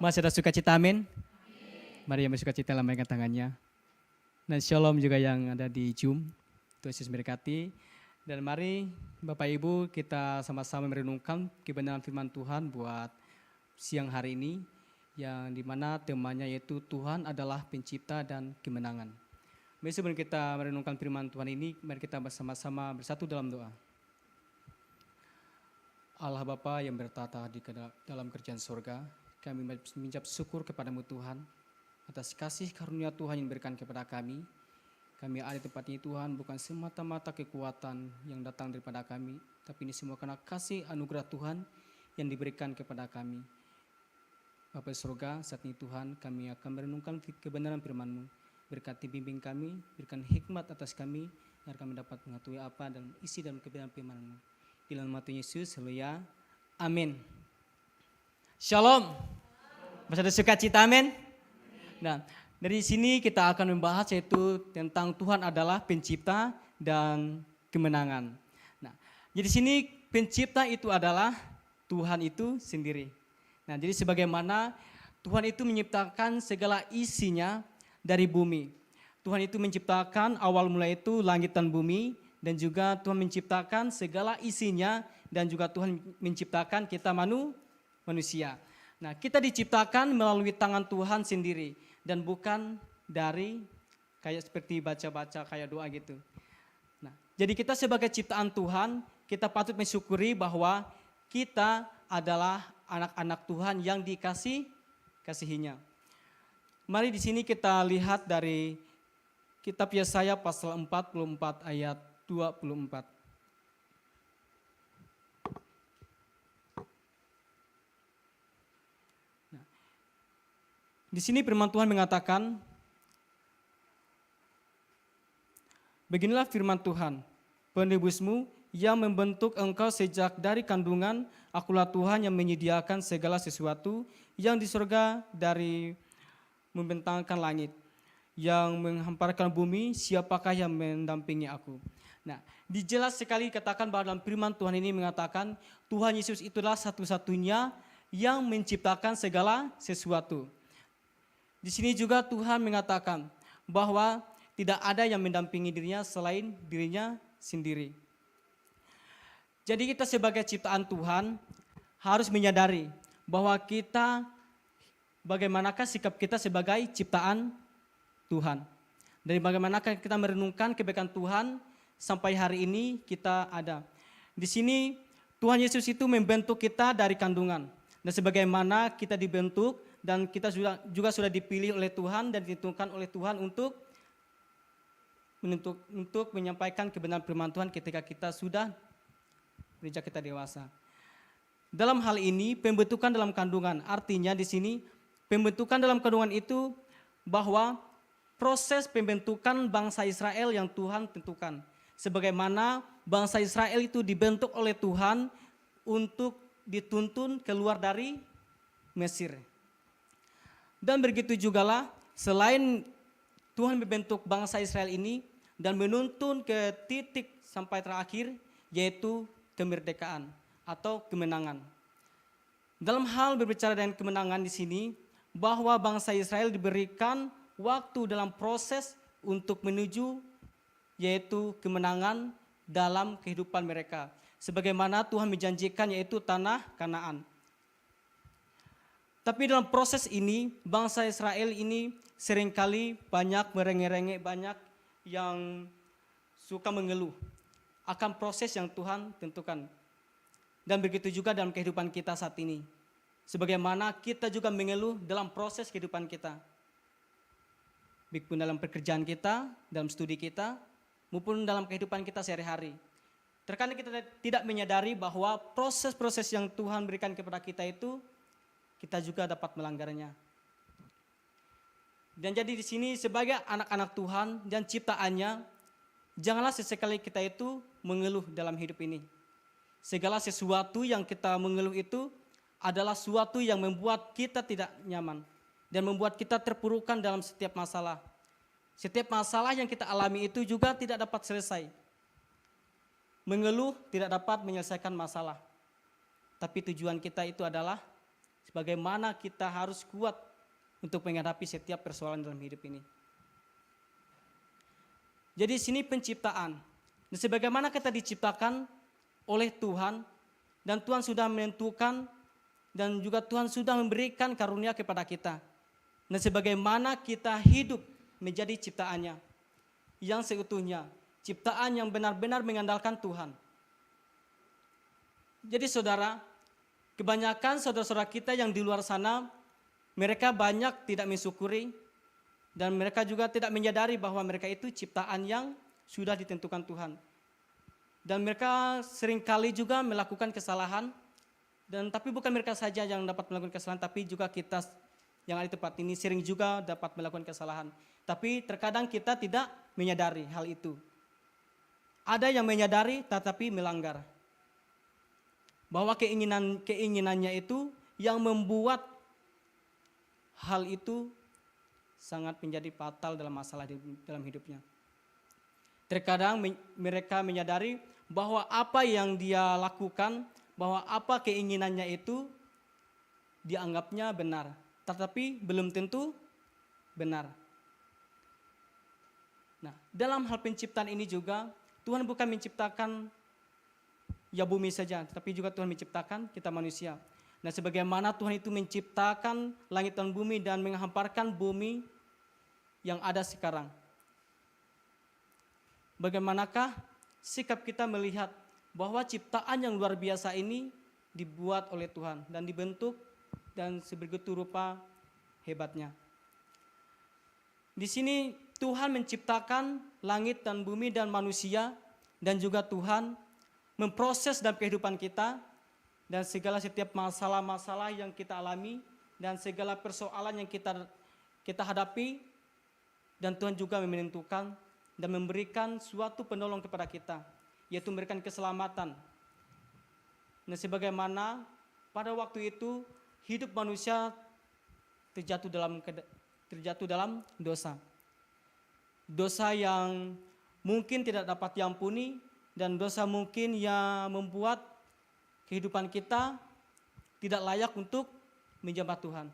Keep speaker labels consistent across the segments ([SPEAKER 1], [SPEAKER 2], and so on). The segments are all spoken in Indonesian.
[SPEAKER 1] Masih ada sukacita, amin? Mari yang bersukacita lambaikan tangannya. Dan shalom juga yang ada di Zoom. Tuhan Yesus memberkati. Dan mari Bapak Ibu kita sama-sama merenungkan kebenaran firman Tuhan buat siang hari ini. Yang dimana temanya yaitu Tuhan adalah pencipta dan kemenangan. Mari sebelum kita merenungkan firman Tuhan ini, mari kita bersama-sama bersatu dalam doa. Allah Bapa yang bertata di dalam kerajaan surga, kami mengucap syukur kepadamu Tuhan, atas kasih karunia Tuhan yang diberikan kepada kami. Kami ada di tempat ini Tuhan, bukan semata-mata kekuatan yang datang daripada kami, tapi ini semua karena kasih anugerah Tuhan yang diberikan kepada kami. Bapa surga, saat ini Tuhan, kami akan merenungkan kebenaran firman-Mu. Berkati bimbing kami, berikan hikmat atas kami, agar kami dapat mengetahui apa dan isi dalam kebenaran firman-Mu. Di dalam nama Tuhan Yesus, haleluya, amin. Shalom. Masih ada sukacita, amin. Nah, dari sini kita akan membahas yaitu tentang Tuhan adalah pencipta dan kemenangan. Nah, jadi sini pencipta itu adalah Tuhan itu sendiri. Nah, jadi sebagaimana Tuhan itu menciptakan segala isinya dari bumi. Tuhan itu menciptakan awal mula itu langit dan bumi, dan juga Tuhan menciptakan segala isinya, dan juga Tuhan menciptakan kita manusia. Nah, kita diciptakan melalui tangan Tuhan sendiri dan bukan dari kayak seperti baca-baca kayak doa gitu. Nah, jadi kita sebagai ciptaan Tuhan, kita patut mensyukuri bahwa kita adalah anak-anak Tuhan yang dikasihinya. Mari di sini kita lihat dari kitab Yesaya pasal 44 ayat 24. Di sini firman Tuhan mengatakan, beginilah firman Tuhan, penebusmu yang membentuk engkau sejak dari kandungan, akulah Tuhan yang menyediakan segala sesuatu yang di surga dari membentangkan langit, yang menghamparkan bumi, siapakah yang mendampingi aku. Nah, dijelas sekali katakan bahwa dalam firman Tuhan ini mengatakan, Tuhan Yesus itulah satu-satunya yang menciptakan segala sesuatu. Di sini juga Tuhan mengatakan bahwa tidak ada yang mendampingi dirinya selain dirinya sendiri. Jadi kita sebagai ciptaan Tuhan harus menyadari bahwa kita bagaimanakah sikap kita sebagai ciptaan Tuhan. Dari bagaimanakah kita merenungkan kebaikan Tuhan sampai hari ini kita ada. Di sini Tuhan Yesus itu membentuk kita dari kandungan. Dan sebagaimana kita dibentuk dan kita juga sudah dipilih oleh Tuhan dan ditentukan oleh Tuhan untuk menyampaikan kebenaran firman Tuhan ketika kita sudah beranjak kita dewasa. Dalam hal ini pembentukan dalam kandungan, artinya di sini pembentukan dalam kandungan itu bahwa proses pembentukan bangsa Israel yang Tuhan tentukan. Sebagaimana bangsa Israel itu dibentuk oleh Tuhan untuk dituntun keluar dari Mesir. Dan begitu jugalah selain Tuhan membentuk bangsa Israel ini dan menuntun ke titik sampai terakhir yaitu kemerdekaan atau kemenangan. Dalam hal berbicara dengan kemenangan di sini bahwa bangsa Israel diberikan waktu dalam proses untuk menuju yaitu kemenangan dalam kehidupan mereka. Sebagaimana Tuhan menjanjikan yaitu tanah Kanaan. Tapi dalam proses ini, bangsa Israel ini seringkali banyak merengek-rengek, banyak yang suka mengeluh akan proses yang Tuhan tentukan. Dan begitu juga dalam kehidupan kita saat ini. Sebagaimana kita juga mengeluh dalam proses kehidupan kita. Baik pun dalam pekerjaan kita, dalam studi kita, maupun dalam kehidupan kita sehari-hari. Terkadang kita tidak menyadari bahwa proses-proses yang Tuhan berikan kepada kita itu kita juga dapat melanggarnya. Dan jadi di sini sebagai anak-anak Tuhan dan ciptaannya, janganlah sesekali kita itu mengeluh dalam hidup ini. Segala sesuatu yang kita mengeluh itu adalah suatu yang membuat kita tidak nyaman dan membuat kita terpurukan dalam setiap masalah. Setiap masalah yang kita alami itu juga tidak dapat selesai. Mengeluh tidak dapat menyelesaikan masalah. Tapi tujuan kita itu adalah Bagaimana kita harus kuat untuk menghadapi setiap persoalan dalam hidup ini. Jadi sini penciptaan. Dan sebagaimana kita diciptakan oleh Tuhan, dan Tuhan sudah menentukan, dan juga Tuhan sudah memberikan karunia kepada kita. Dan sebagaimana kita hidup menjadi ciptaannya yang seutuhnya, ciptaan yang benar-benar mengandalkan Tuhan. Jadi saudara, kebanyakan saudara-saudara kita yang di luar sana, mereka banyak tidak mensyukuri, dan mereka juga tidak menyadari bahwa mereka itu ciptaan yang sudah ditentukan Tuhan. Dan mereka seringkali juga melakukan kesalahan, dan tapi bukan mereka saja yang dapat melakukan kesalahan, tapi juga kita yang ada di tempat ini sering juga dapat melakukan kesalahan. Tapi terkadang kita tidak menyadari hal itu. Ada yang menyadari tetapi melanggar. Bahwa keinginannya itu yang membuat hal itu sangat menjadi fatal dalam masalah dalam hidupnya. Terkadang mereka menyadari bahwa apa yang dia lakukan, bahwa apa keinginannya itu dianggapnya benar, tetapi belum tentu benar. Nah, dalam hal penciptaan ini juga Tuhan bukan menciptakan ya bumi saja, tetapi juga Tuhan menciptakan kita manusia. Nah, sebagaimana Tuhan itu menciptakan langit dan bumi dan menghamparkan bumi yang ada sekarang. Bagaimanakah sikap kita melihat bahwa ciptaan yang luar biasa ini dibuat oleh Tuhan dan dibentuk dan sebegitu rupa hebatnya. Di sini Tuhan menciptakan langit dan bumi dan manusia, dan juga Tuhan memproses dalam kehidupan kita dan segala setiap masalah-masalah yang kita alami dan segala persoalan yang kita hadapi, dan Tuhan juga menentukan dan memberikan suatu penolong kepada kita, yaitu memberikan keselamatan. Nah, sebagaimana pada waktu itu hidup manusia terjatuh dalam dosa. Dosa yang mungkin tidak dapat diampuni, dan dosa mungkin yang membuat kehidupan kita tidak layak untuk menjamah Tuhan.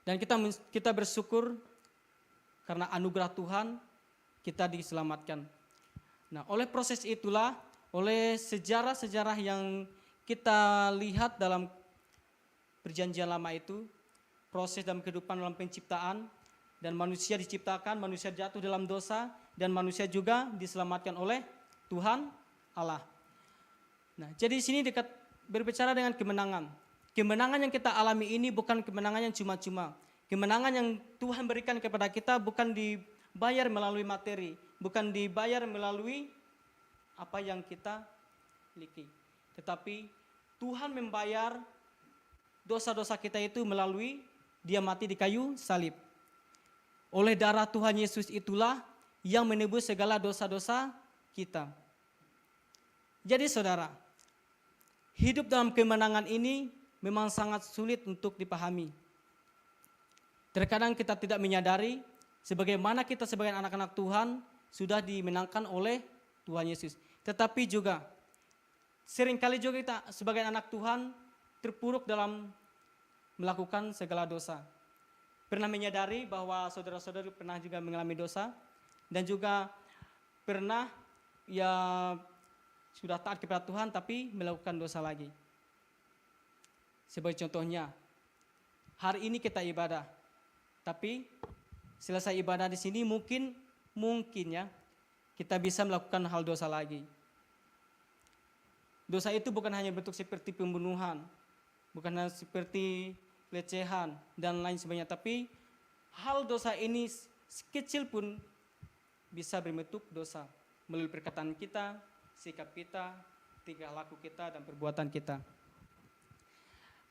[SPEAKER 1] Dan kita bersyukur karena anugerah Tuhan kita diselamatkan. Nah, oleh proses itulah, oleh sejarah-sejarah yang kita lihat dalam perjanjian lama itu, proses dalam kehidupan dalam penciptaan, dan manusia diciptakan, manusia jatuh dalam dosa, dan manusia juga diselamatkan oleh Tuhan Allah. Nah, jadi di sini berbicara dengan kemenangan. Kemenangan yang kita alami ini bukan kemenangan yang cuma-cuma. Kemenangan yang Tuhan berikan kepada kita bukan dibayar melalui materi, bukan dibayar melalui apa yang kita miliki. Tetapi Tuhan membayar dosa-dosa kita itu melalui Dia mati di kayu salib. Oleh darah Tuhan Yesus itulah yang menebus segala dosa-dosa kita. Jadi saudara, hidup dalam kemenangan ini memang sangat sulit untuk dipahami. Terkadang kita tidak menyadari sebagaimana kita sebagai anak-anak Tuhan sudah dimenangkan oleh Tuhan Yesus. Tetapi juga seringkali juga kita sebagai anak Tuhan terpuruk dalam melakukan segala dosa. Pernah menyadari bahwa saudara-saudari pernah juga mengalami dosa, dan juga pernah ya sudah taat kepada Tuhan tapi melakukan dosa lagi. Sebagai contohnya, hari ini kita ibadah, tapi selesai ibadah di sini mungkin ya kita bisa melakukan hal dosa lagi. Dosa itu bukan hanya bentuk seperti pembunuhan, bukan hanya seperti pelecehan dan lain sebagainya, tapi hal dosa ini sekecil pun bisa berbentuk dosa melalui perkataan kita, sikap kita, tingkah laku kita, dan perbuatan kita.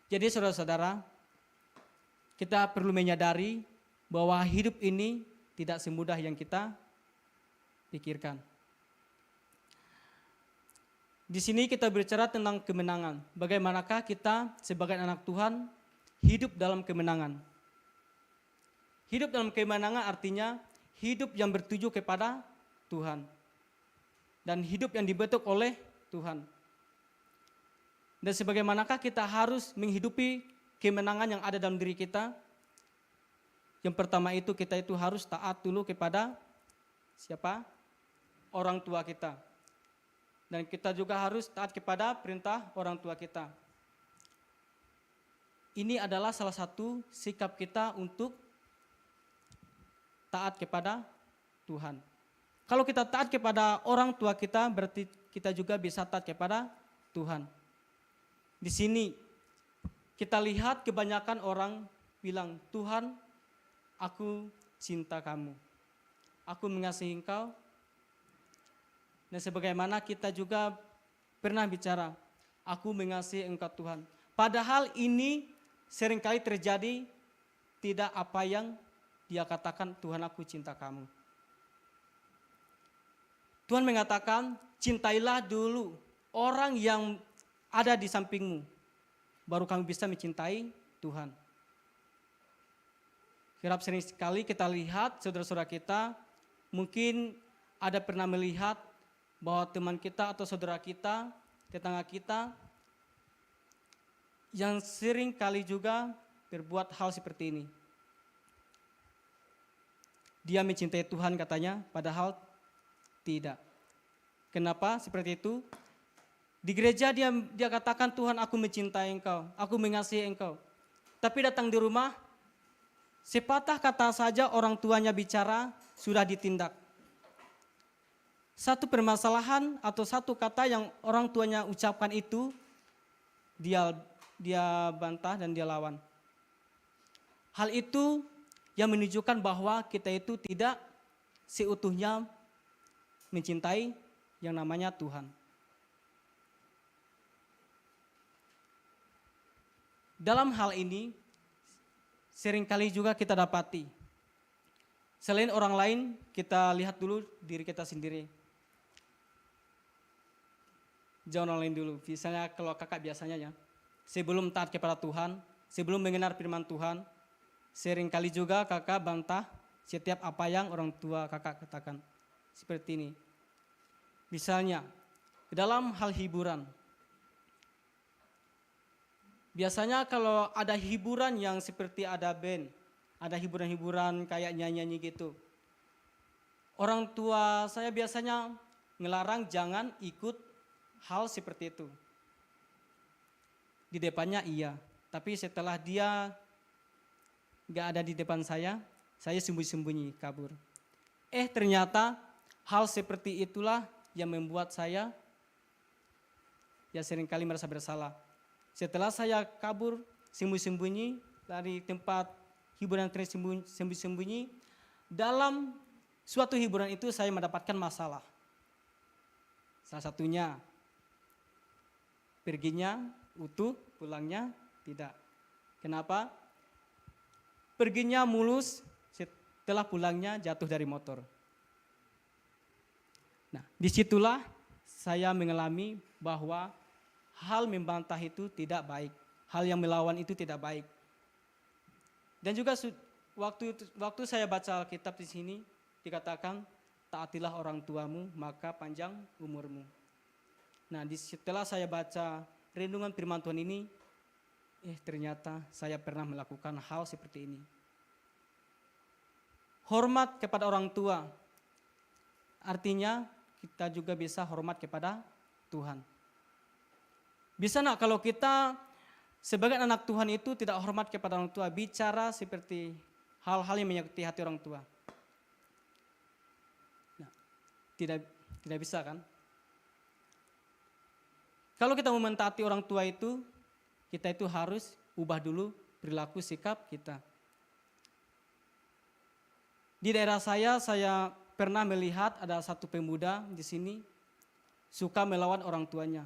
[SPEAKER 1] Jadi saudara-saudara, kita perlu menyadari bahwa hidup ini tidak semudah yang kita pikirkan. Di sini kita bicara tentang kemenangan. Bagaimanakah kita sebagai anak Tuhan hidup dalam kemenangan? Hidup dalam kemenangan artinya hidup yang bertuju kepada Tuhan. Dan hidup yang dibentuk oleh Tuhan. Dan sebagaimanakah kita harus menghidupi kemenangan yang ada dalam diri kita. Yang pertama itu kita itu harus taat dulu kepada siapa? Orang tua kita. Dan kita juga harus taat kepada perintah orang tua kita. Ini adalah salah satu sikap kita untuk taat kepada Tuhan. Kalau kita taat kepada orang tua kita, berarti kita juga bisa taat kepada Tuhan. Di sini kita lihat kebanyakan orang bilang, Tuhan, aku cinta kamu. Aku mengasihi engkau. Dan sebagaimana kita juga pernah bicara, aku mengasihi engkau Tuhan. Padahal ini seringkali terjadi tidak apa yang dia katakan, Tuhan aku cinta kamu. Tuhan mengatakan, cintailah dulu orang yang ada di sampingmu, baru kamu bisa mencintai Tuhan. Kerap sering sekali kita lihat saudara-saudara kita, mungkin ada pernah melihat bahwa teman kita atau saudara kita, tetangga kita, yang sering kali juga berbuat hal seperti ini. Dia mencintai Tuhan katanya, padahal tidak. Kenapa seperti itu? Di gereja dia katakan, Tuhan aku mencintai engkau, aku mengasihi engkau. Tapi datang di rumah, sepatah kata saja orang tuanya bicara, sudah ditindak. Satu permasalahan atau satu kata yang orang tuanya ucapkan itu, dia bantah dan dia lawan. Hal itu yang menunjukkan bahwa kita itu tidak seutuhnya mencintai yang namanya Tuhan. Dalam hal ini, seringkali juga kita dapati, selain orang lain, kita lihat dulu diri kita sendiri. Jangan orang lain dulu, misalnya kalau kakak biasanya ya, sebelum taat kepada Tuhan, sebelum mengenal firman Tuhan, seringkali juga kakak bantah setiap apa yang orang tua kakak katakan. Seperti ini. Misalnya, dalam hal hiburan. Biasanya kalau ada hiburan yang seperti ada band, ada hiburan-hiburan kayak nyanyi-nyanyi gitu. Orang tua saya biasanya ngelarang jangan ikut hal seperti itu. Di depannya iya, tapi setelah dia gak ada di depan saya sembunyi-sembunyi kabur. Ternyata hal seperti itulah yang membuat saya ya seringkali merasa bersalah. Setelah saya kabur sembunyi-sembunyi dari tempat hiburan sembunyi-sembunyi, dalam suatu hiburan itu saya mendapatkan masalah. Salah satunya perginya utuh, pulangnya tidak. Kenapa? Perginya mulus, setelah pulangnya jatuh dari motor. Nah, disitulah saya mengalami bahwa hal membantah itu tidak baik, hal yang melawan itu tidak baik. Dan juga waktu saya baca Alkitab di sini dikatakan, taatilah orang tuamu maka panjang umurmu. Nah, setelah saya baca renungan firman Tuhan ini, ternyata saya pernah melakukan hal seperti ini. Hormat kepada orang tua, artinya kita juga bisa hormat kepada Tuhan. Bisa nak kalau kita sebagai anak Tuhan itu tidak hormat kepada orang tua, bicara seperti hal-hal yang menyakiti hati orang tua. Nah, tidak bisa kan? Kalau kita mau mentaati orang tua itu, kita itu harus ubah dulu perilaku sikap kita. Di daerah saya pernah melihat ada satu pemuda di sini suka melawan orang tuanya.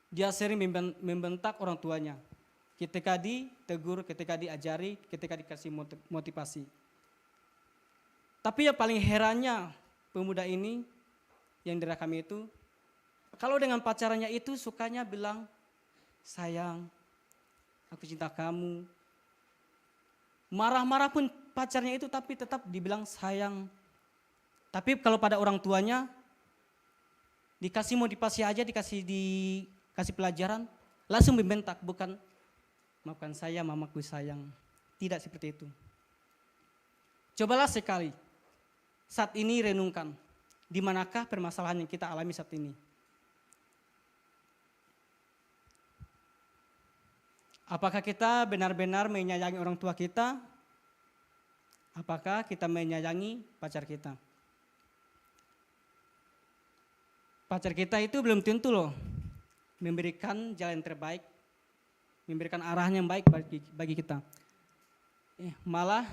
[SPEAKER 1] Dia sering membentak orang tuanya. Ketika ditegur, ketika diajari, ketika dikasih motivasi. Tapi yang paling herannya pemuda ini yang daerah kami itu, kalau dengan pacarannya itu sukanya bilang, sayang, aku cinta kamu. Marah-marah pun pacarnya itu tapi tetap dibilang sayang. Tapi kalau pada orang tuanya, dikasih motivasi aja, dikasih pelajaran, langsung membentak, bukan maafkan saya, mamaku sayang. Tidak seperti itu. Cobalah sekali saat ini renungkan, di manakah permasalahan yang kita alami saat ini? Apakah kita benar-benar menyayangi orang tua kita? Apakah kita menyayangi pacar kita? Pacar kita itu belum tentu loh memberikan jalan terbaik, memberikan arahan yang baik bagi kita. Malah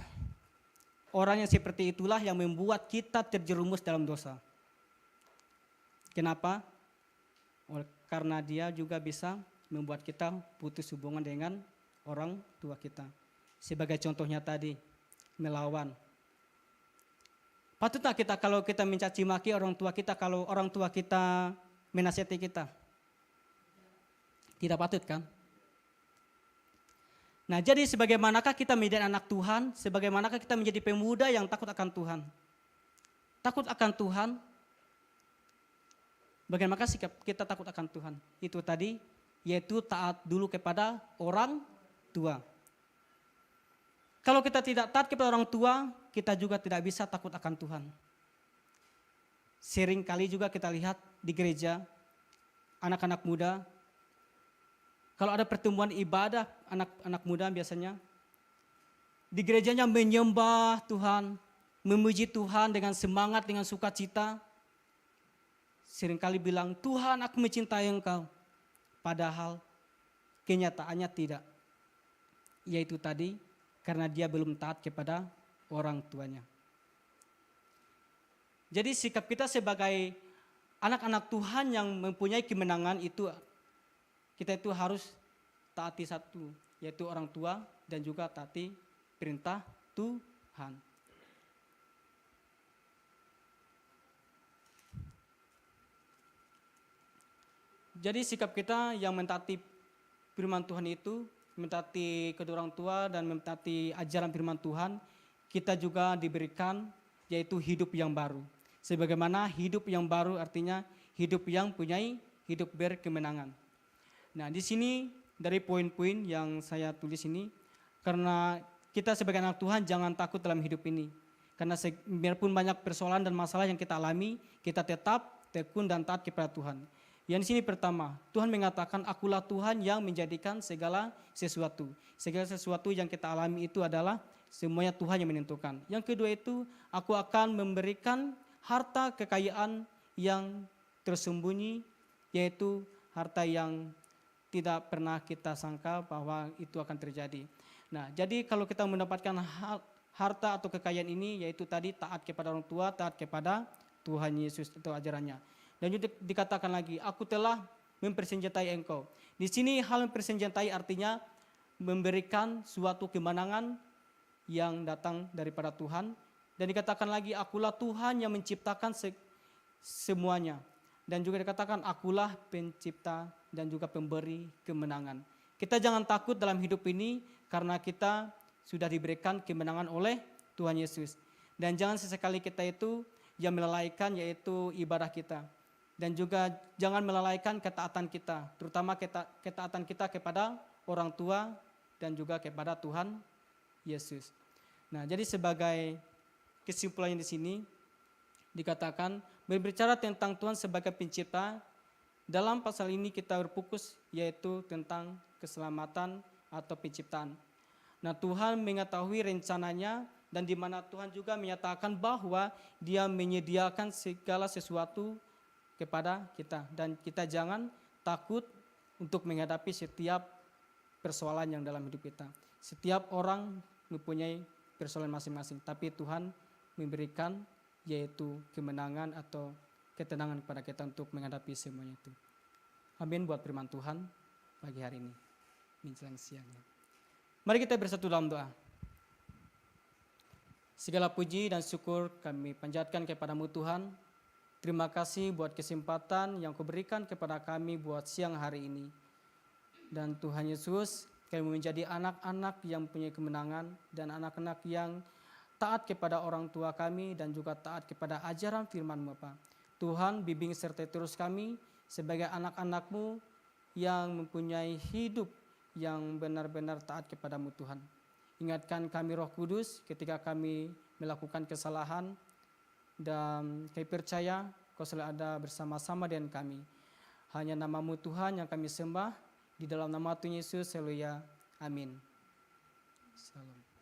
[SPEAKER 1] orang yang seperti itulah yang membuat kita terjerumus dalam dosa. Kenapa? Karena dia juga bisa membuat kita putus hubungan dengan orang tua kita. Sebagai contohnya tadi, melawan. Patutkah kita kalau kita mencaci maki orang tua kita, kalau orang tua kita menasihati kita? Tidak patut kan? Nah, jadi sebagaimanakah kita menjadi anak Tuhan, sebagaimanakah kita menjadi pemuda yang takut akan Tuhan? Takut akan Tuhan, bagaimana sikap kita takut akan Tuhan? Itu tadi, yaitu taat dulu kepada orang tua. Kalau kita tidak taat kepada orang tua, kita juga tidak bisa takut akan Tuhan. Sering kali juga kita lihat di gereja, anak-anak muda, kalau ada pertemuan ibadah, anak-anak muda biasanya, di gerejanya menyembah Tuhan, memuji Tuhan dengan semangat, dengan sukacita. Seringkali bilang, Tuhan aku mencintai Engkau. Padahal kenyataannya tidak. Yaitu tadi, karena dia belum taat kepada orang tuanya. Jadi sikap kita sebagai anak-anak Tuhan yang mempunyai kemenangan itu, kita itu harus taati satu, yaitu orang tua dan juga taati perintah Tuhan. Jadi sikap kita yang mentaati firman Tuhan itu, mentaati kedua orang tua dan mentaati ajaran firman Tuhan, kita juga diberikan yaitu hidup yang baru. Sebagaimana hidup yang baru artinya hidup yang punyai hidup berkemenangan. Nah, di sini dari poin-poin yang saya tulis ini, karena kita sebagai anak Tuhan jangan takut dalam hidup ini. Karena biarpun banyak persoalan dan masalah yang kita alami, kita tetap tekun dan taat kepada Tuhan. Yang di sini pertama, Tuhan mengatakan akulah Tuhan yang menjadikan segala sesuatu. Segala sesuatu yang kita alami itu adalah semuanya Tuhan yang menentukan. Yang kedua itu, aku akan memberikan harta kekayaan yang tersembunyi, yaitu harta yang tidak pernah kita sangka bahwa itu akan terjadi. Nah, jadi kalau kita mendapatkan harta atau kekayaan ini, yaitu tadi taat kepada orang tua, taat kepada Tuhan Yesus atau ajarannya. Dan juga dikatakan lagi, aku telah mempersenjatai engkau. Di sini hal mempersenjatai artinya memberikan suatu kemenangan yang datang daripada Tuhan. Dan dikatakan lagi, akulah Tuhan yang menciptakan semuanya. Dan juga dikatakan, akulah pencipta dan juga pemberi kemenangan. Kita jangan takut dalam hidup ini karena kita sudah diberikan kemenangan oleh Tuhan Yesus. Dan jangan sesekali kita itu yang melalaikan yaitu ibadah kita. Dan juga jangan melalaikan ketaatan kita, terutama ketaatan kita kepada orang tua dan juga kepada Tuhan Yesus. Nah, jadi sebagai kesimpulannya di sini dikatakan berbicara tentang Tuhan sebagai pencipta, dalam pasal ini kita berfokus yaitu tentang keselamatan atau penciptaan. Nah, Tuhan mengetahui rencananya dan di mana Tuhan juga menyatakan bahwa Dia menyediakan segala sesuatu kepada kita dan kita jangan takut untuk menghadapi setiap persoalan yang dalam hidup kita. Setiap orang mempunyai persoalan masing-masing, tapi Tuhan memberikan yaitu kemenangan atau ketenangan kepada kita untuk menghadapi semuanya itu. Amin buat firman Tuhan pagi hari ini menjelang siangnya. Mari kita bersatu dalam doa. Segala puji dan syukur kami panjatkan kepadamu Tuhan. Terima kasih buat kesempatan yang Kau berikan kepada kami buat siang hari ini. Dan Tuhan Yesus, kami menjadi anak-anak yang punya kemenangan dan anak-anak yang taat kepada orang tua kami dan juga taat kepada ajaran firman-Mu, Bapa. Tuhan, bimbing sertai terus kami sebagai anak-anak-Mu yang mempunyai hidup yang benar-benar taat kepadamu Tuhan. Ingatkan kami Roh Kudus ketika kami melakukan kesalahan, dan kami percaya Kau selalu ada bersama-sama dengan kami. Hanya nama-Mu Tuhan yang kami sembah, di dalam nama Tuhan Yesus, haleluya, amin. Salam.